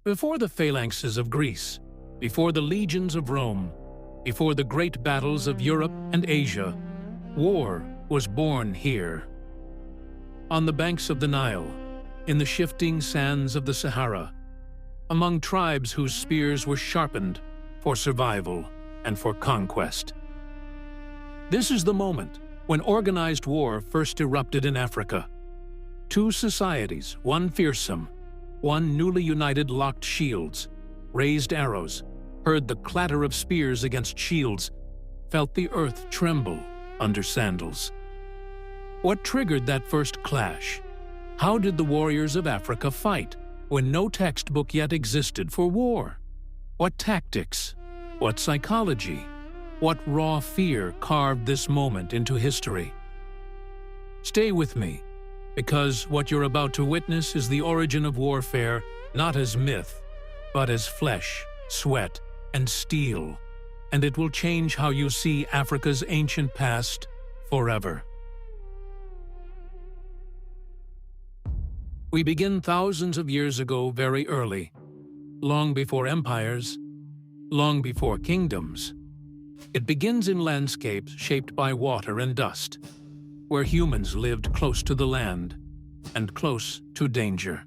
Before the phalanxes of Greece, before the legions of Rome, before the great battles of Europe and Asia, war was born here. On the banks of the Nile, in the shifting sands of the Sahara, among tribes whose spears were sharpened for survival and for conquest. This is the moment when organized war first erupted in Africa. Two societies, one fearsome, one newly united, locked shields, raised arrows, heard the clatter of spears against shields, felt the earth tremble under sandals. What triggered that first clash? How did the warriors of Africa fight when no textbook yet existed for war? What tactics? What psychology? What raw fear carved this moment into history? Stay with me, because what you're about to witness is the origin of warfare, not as myth, but as flesh, sweat, and steel, and it will change how you see Africa's ancient past forever. We begin thousands of years ago, very early, long before empires, long before kingdoms. It begins in landscapes shaped by water and dust, where humans lived close to the land and close to danger.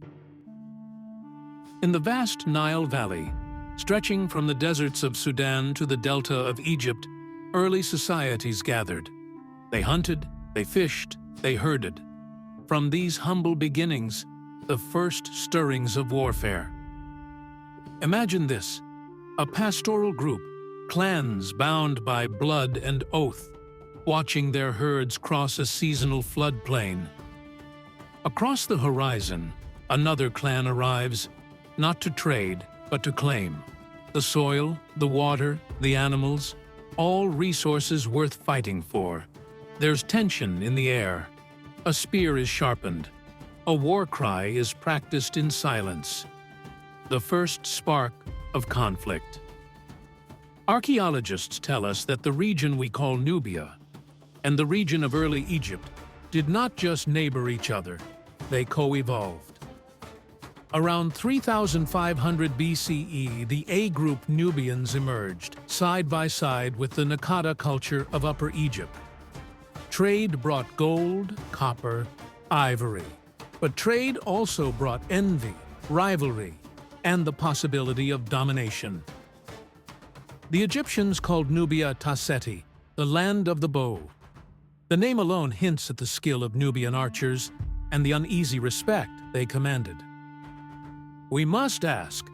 In the vast Nile Valley, stretching from the deserts of Sudan to the delta of Egypt, early societies gathered. They hunted, they fished, they herded. From these humble beginnings, the first stirrings of warfare. Imagine this, a pastoral group, clans bound by blood and oath, watching their herds cross a seasonal floodplain. Across the horizon, another clan arrives, not to trade, but to claim. The soil, the water, the animals, all resources worth fighting for. There's tension in the air. A spear is sharpened. A war cry is practiced in silence. The first spark of conflict. Archaeologists tell us that the region we call Nubia and the region of early Egypt did not just neighbor each other, they co-evolved. Around 3,500 BCE, the A-group Nubians emerged, side by side with the Nakada culture of Upper Egypt. Trade brought gold, copper, ivory. But trade also brought envy, rivalry, and the possibility of domination. The Egyptians called Nubia Taseti, the land of the bow. The name alone hints at the skill of Nubian archers and the uneasy respect they commanded. We must ask,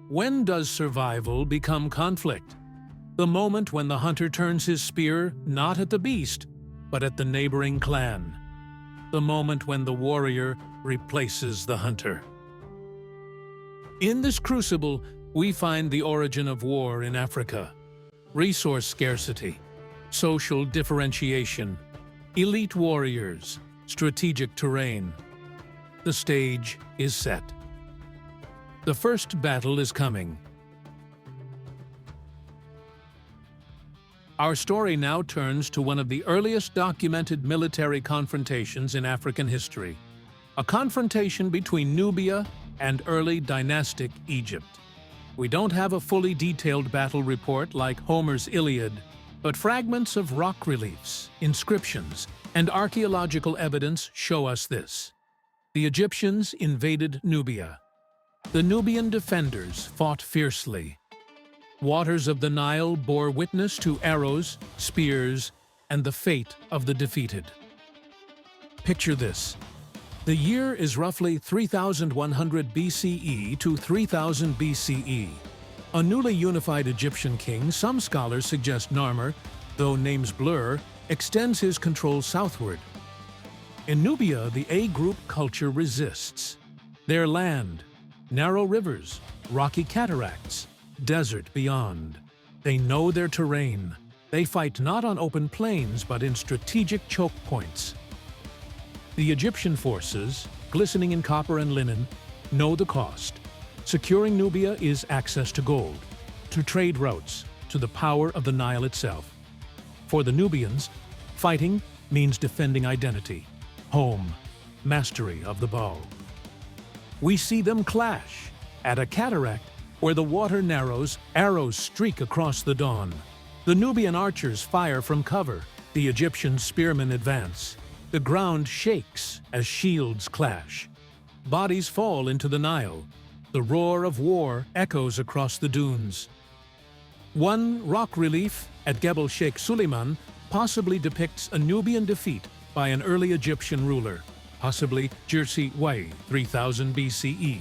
when does survival become conflict? The moment when the hunter turns his spear not at the beast, but at the neighboring clan. The moment when the warrior replaces the hunter. In this crucible, we find the origin of war in Africa. Resource scarcity, social differentiation, elite warriors, strategic terrain. The stage is set. The first battle is coming. Our story now turns to one of the earliest documented military confrontations in African history, a confrontation between Nubia and early dynastic Egypt. We don't have a fully detailed battle report like Homer's Iliad, but fragments of rock reliefs, inscriptions, and archaeological evidence show us this. The Egyptians invaded Nubia. The Nubian defenders fought fiercely. Waters of the Nile bore witness to arrows, spears, and the fate of the defeated. Picture this. The year is roughly 3,100 BCE to 3000 BCE. A newly unified Egyptian king, some scholars suggest Narmer, though names blur, extends his control southward. In Nubia, the A-group culture resists. Their land, narrow rivers, rocky cataracts, desert beyond. They know their terrain. They fight not on open plains, but in strategic choke points. The Egyptian forces, glistening in copper and linen, know the cost. Securing Nubia is access to gold, to trade routes, to the power of the Nile itself. For the Nubians, fighting means defending identity, home, mastery of the bow. We see them clash, At a cataract, where the water narrows, arrows streak across the dawn. The Nubian archers fire from cover. The Egyptian spearmen advance. The ground shakes as shields clash. Bodies fall into the Nile. The roar of war echoes across the dunes. One rock relief at Gebel Sheikh Suleiman possibly depicts a Nubian defeat by an early Egyptian ruler, possibly Jirsi Wai, 3000 BCE.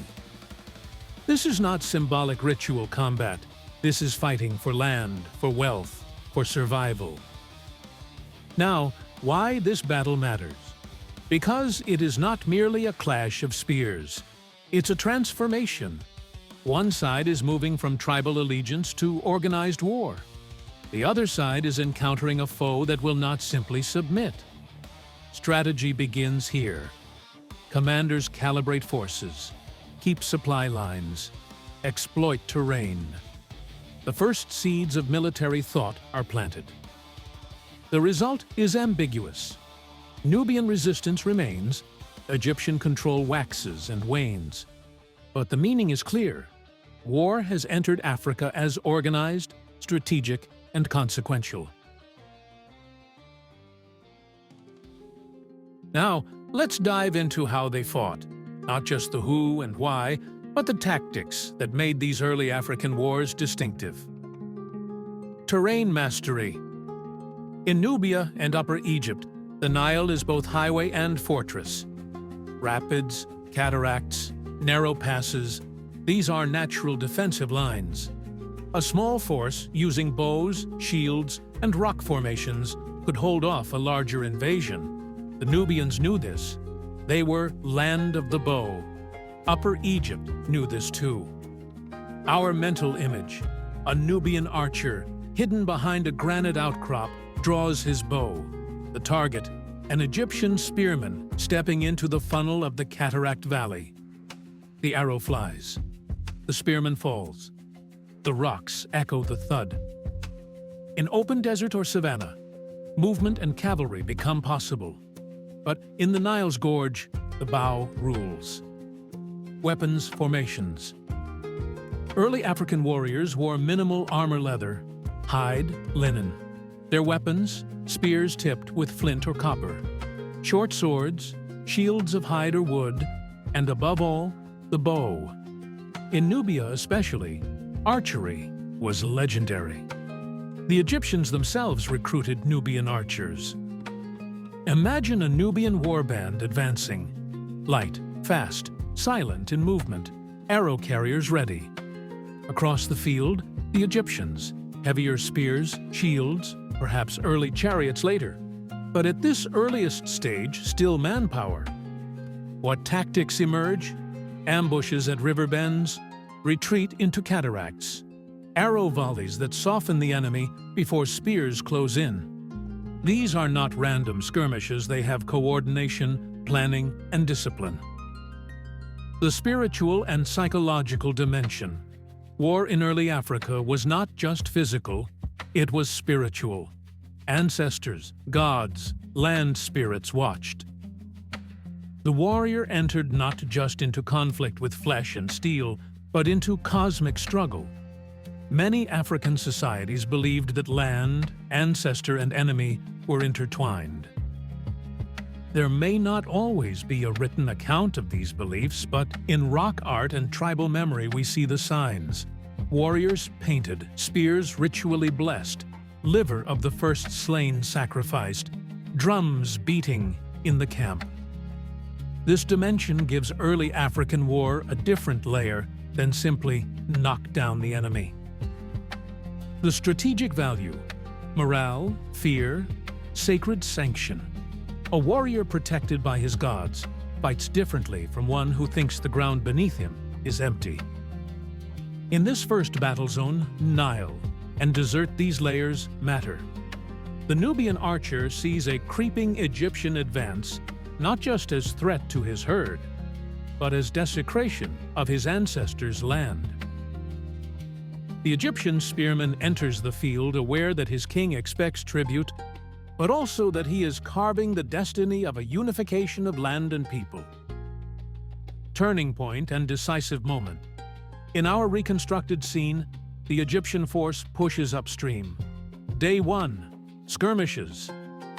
This is not symbolic ritual combat. This is fighting for land, for wealth, for survival. Now, why this battle matters? Because it is not merely a clash of spears. It's a transformation. One side is moving from tribal allegiance to organized war. The other side is encountering a foe that will not simply submit. Strategy begins here. Commanders calibrate forces, keep supply lines, exploit terrain. The first seeds of military thought are planted. The result is ambiguous. Nubian resistance remains, Egyptian control waxes and wanes. But the meaning is clear. War has entered Africa as organized, strategic, and consequential. Now, let's dive into how they fought. Not just the who and why, but the tactics that made these early African wars distinctive. Terrain mastery. In Nubia and Upper Egypt, the Nile is both highway and fortress. Rapids, cataracts, narrow passes, these are natural defensive lines. A small force using bows, shields, and rock formations could hold off a larger invasion. The Nubians knew this. They were land of the bow. Upper Egypt knew this too. Our mental image, a Nubian archer hidden behind a granite outcrop, draws his bow. The target, an Egyptian spearman stepping into the funnel of the Cataract Valley. The arrow flies. The spearman falls. The rocks echo the thud. In open desert or savanna, movement and cavalry become possible. But in the Nile's gorge, the bow rules. Weapons formations. Early African warriors wore minimal armor leather, hide, linen. Their weapons, spears tipped with flint or copper, short swords, shields of hide or wood, and above all, the bow. In Nubia especially, archery was legendary. The Egyptians themselves recruited Nubian archers. Imagine a Nubian warband advancing. Light, fast, silent in movement, arrow carriers ready. Across the field, the Egyptians, heavier spears, shields, perhaps early chariots later. But at this earliest stage, still manpower. What tactics emerge? Ambushes at river bends, retreat into cataracts, arrow volleys that soften the enemy before spears close in. These are not random skirmishes, they have coordination, planning, and discipline. The spiritual and psychological dimension. War in early Africa was not just physical, it was spiritual. Ancestors, gods, land spirits watched. The warrior entered not just into conflict with flesh and steel, but into cosmic struggle. Many African societies believed that land, ancestor, and enemy were intertwined. There may not always be a written account of these beliefs, but in rock art and tribal memory we see the signs. Warriors painted, spears ritually blessed, liver of the first slain sacrificed, drums beating in the camp. This dimension gives early African war a different layer than simply knock down the enemy. The strategic value, morale, fear, sacred sanction. A warrior protected by his gods fights differently from one who thinks the ground beneath him is empty. In this first battle zone, Nile and desert, these layers matter. The Nubian archer sees a creeping Egyptian advance not just as threat to his herd, but as desecration of his ancestors' land. The Egyptian spearman enters the field aware that his king expects tribute, but also that he is carving the destiny of a unification of land and people. Turning point and decisive moment. In our reconstructed scene, the Egyptian force pushes upstream. Day 1, skirmishes.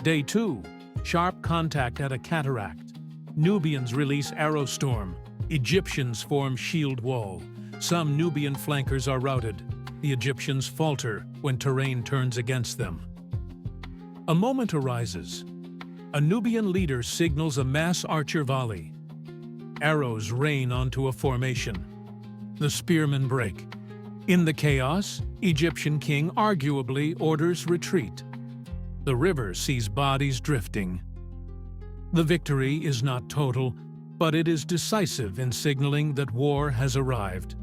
Day 2, sharp contact at a cataract. Nubians release arrow storm. Egyptians form shield wall. Some Nubian flankers are routed. The Egyptians falter when terrain turns against them. A moment arises. A Nubian leader signals a mass archer volley. Arrows rain onto a formation. The spearmen break. In the chaos, Egyptian king arguably orders retreat. The river sees bodies drifting. The victory is not total, but it is decisive in signaling that war has arrived.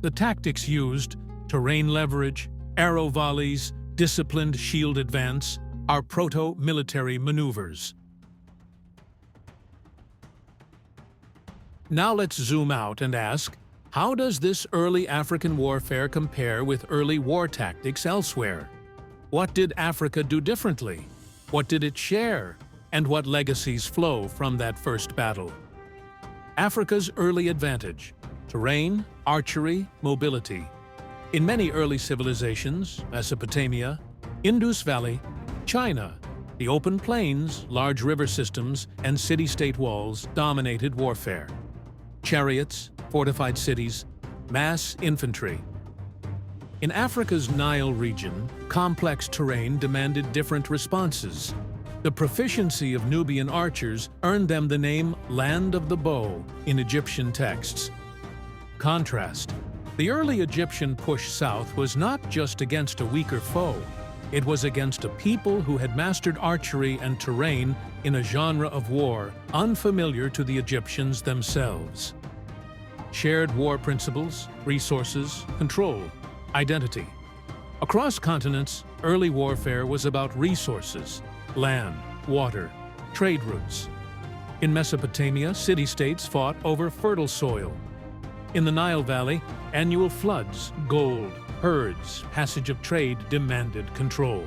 The tactics used, terrain leverage, arrow volleys, disciplined shield advance, are proto-military maneuvers. Now let's zoom out and ask, how does this early African warfare compare with early war tactics elsewhere? What did Africa do differently? What did it share? And what legacies flow from that first battle? Africa's early advantage: terrain, archery, mobility. In many early civilizations, Mesopotamia, Indus Valley, China, the open plains, large river systems, and city-state walls dominated warfare. Chariots, fortified cities, mass infantry. In Africa's Nile region, complex terrain demanded different responses. The proficiency of Nubian archers earned them the name Land of the Bow in Egyptian texts. Contrast: the early Egyptian push south was not just against a weaker foe. It was against a people who had mastered archery and terrain in a genre of war unfamiliar to the Egyptians themselves. Shared war principles, resources, control, identity. Across continents, early warfare was about resources: land, water, trade routes. In Mesopotamia, city-states fought over fertile soil. In the Nile Valley, annual floods, gold, herds, passage of trade demanded control.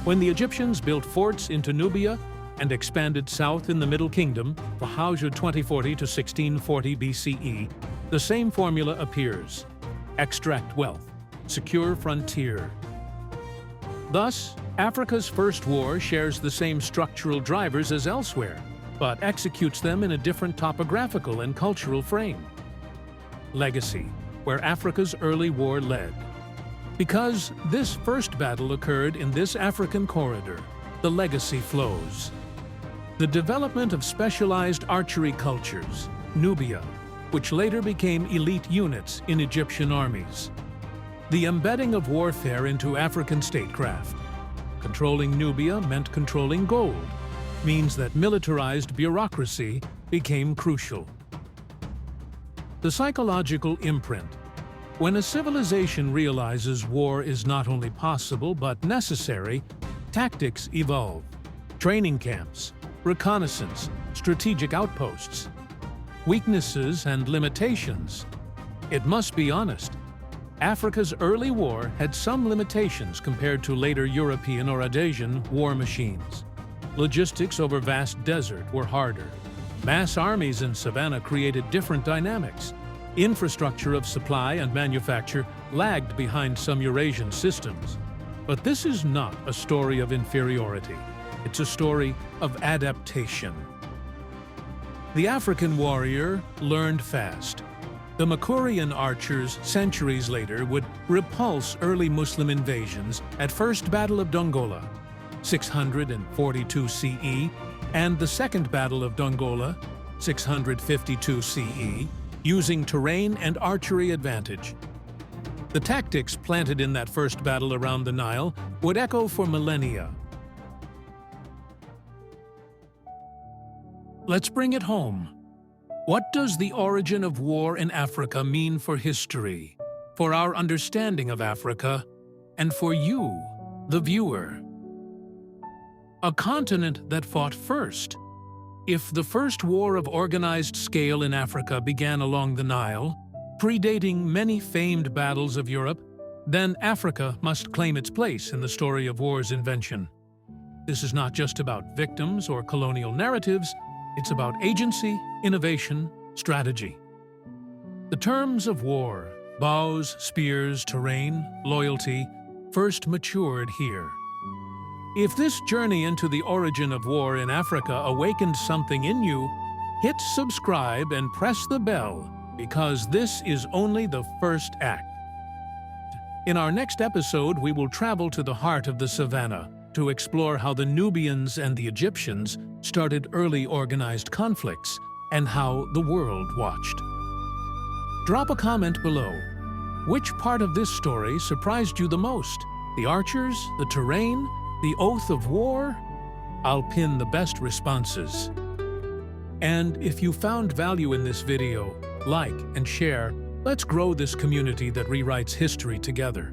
When the Egyptians built forts into Nubia and expanded south in the Middle Kingdom, the Hauja 2040 to 1640 BCE, the same formula appears: extract wealth, secure frontier. Thus, Africa's first war shares the same structural drivers as elsewhere, but executes them in a different topographical and cultural frame. Legacy, where Africa's early war led. Because this first battle occurred in this African corridor, the legacy flows. The development of specialized archery cultures, Nubia, which later became elite units in Egyptian armies. The embedding of warfare into African statecraft. Controlling Nubia meant controlling gold, means that militarized bureaucracy became crucial. The psychological imprint. When a civilization realizes war is not only possible but necessary, tactics evolve. Training camps, reconnaissance, strategic outposts. Weaknesses and limitations. It must be honest, Africa's early war had some limitations compared to later European or Asian war machines. Logistics over vast desert were harder. Mass armies in savannah created different dynamics. Infrastructure of supply and manufacture lagged behind some Eurasian systems. But this is not a story of inferiority. It's a story of adaptation. The African warrior learned fast. The Makurian archers centuries later would repulse early Muslim invasions at First Battle of Dongola, 642 CE, and the Second Battle of Dongola, 652 CE, using terrain and archery advantage. The tactics planted in that first battle around the Nile would echo for millennia. Let's bring it home. What does the origin of war in Africa mean for history, for our understanding of Africa, and for you, the viewer? A continent that fought first. If the first war of organized scale in Africa began along the Nile, predating many famed battles of Europe, then Africa must claim its place in the story of war's invention. This is not just about victims or colonial narratives, it's about agency, innovation, strategy. The terms of war, bows, spears, terrain, loyalty, first matured here. If this journey into the origin of war in Africa awakened something in you, hit subscribe and press the bell, because this is only the first act. In our next episode, we will travel to the heart of the savannah to explore how the Nubians and the Egyptians started early organized conflicts and how the world watched. Drop a comment below. Which part of this story surprised you the most? The archers, the terrain, the oath of war? I'll pin the best responses. And if you found value in this video, like and share. Let's grow this community that rewrites history together.